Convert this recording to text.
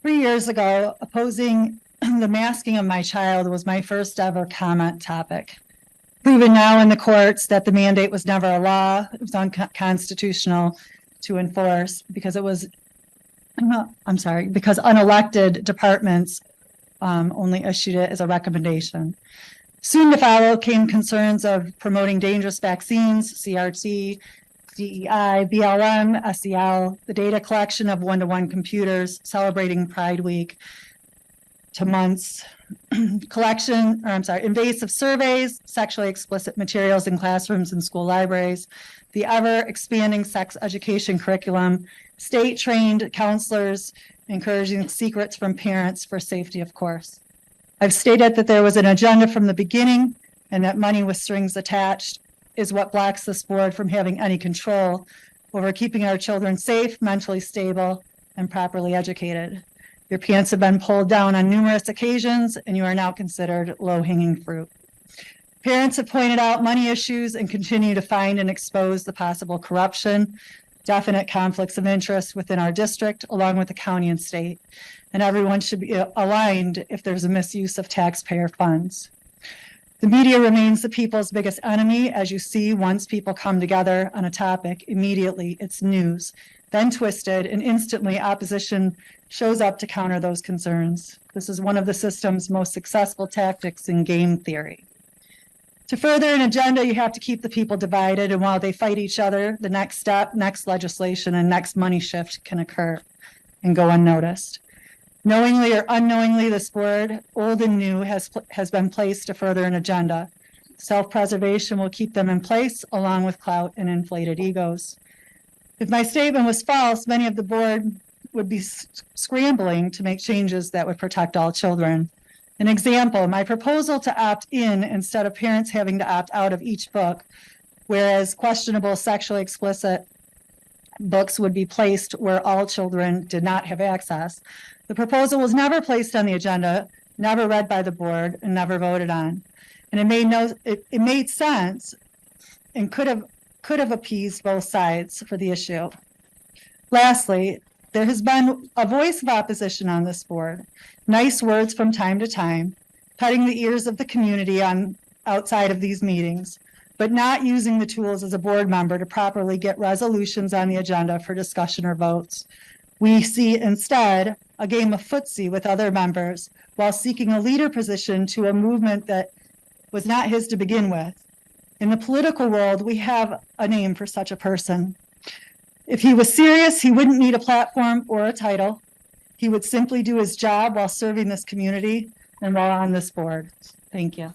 3 years ago, opposing the masking of my child was my first ever comment topic. Proven now in the courts that the mandate was never a law, it was unconstitutional to enforce because it was, because unelected departments only issued it as a recommendation. Soon to follow came concerns of promoting dangerous vaccines, CRT, DEI, BLM, SEL, the data collection of one-to-one computers, celebrating Pride Week to months, invasive surveys, sexually explicit materials in classrooms and school libraries, the ever-expanding sex education curriculum, state-trained counselors encouraging secrets from parents for safety, of course. I've stated that there was an agenda from the beginning and that money with strings attached is what blocks this board from having any control over keeping our children safe, mentally stable, and properly educated. Your pants have been pulled down on numerous occasions, and you are now considered low-hanging fruit. Parents have pointed out money issues and continue to find and expose the possible corruption, definite conflicts of interest within our district, along with the county and state. And everyone should be aligned if there's a misuse of taxpayer funds. The media remains the people's biggest enemy. As you see, once people come together on a topic, immediately it's news, then twisted, and instantly opposition shows up to counter those concerns. This is one of the system's most successful tactics in game theory. To further an agenda, you have to keep the people divided, and while they fight each other, the next step, next legislation, and next money shift can occur and go unnoticed. Knowingly or unknowingly, this board, old and new, has been placed to further an agenda. Self-preservation will keep them in place, along with clout and inflated egos. If my statement was false, many of the board would be scrambling to make changes that would protect all children. An example, my proposal to opt in instead of parents having to opt out of each book, whereas questionable sexually explicit books would be placed where all children did not have access. The proposal was never placed on the agenda, never read by the board, and never voted on. And it made sense and could have appeased both sides for the issue. Lastly, there has been a voice of opposition on this board. Nice words from time to time, petting the ears of the community outside of these meetings, but not using the tools as a board member to properly get resolutions on the agenda for discussion or votes. We see instead a game of footsie with other members while seeking a leader position to a movement that was not his to begin with. In the political world, we have a name for such a person. If he was serious, he wouldn't need a platform or a title. He would simply do his job while serving this community and while on this board. Thank you.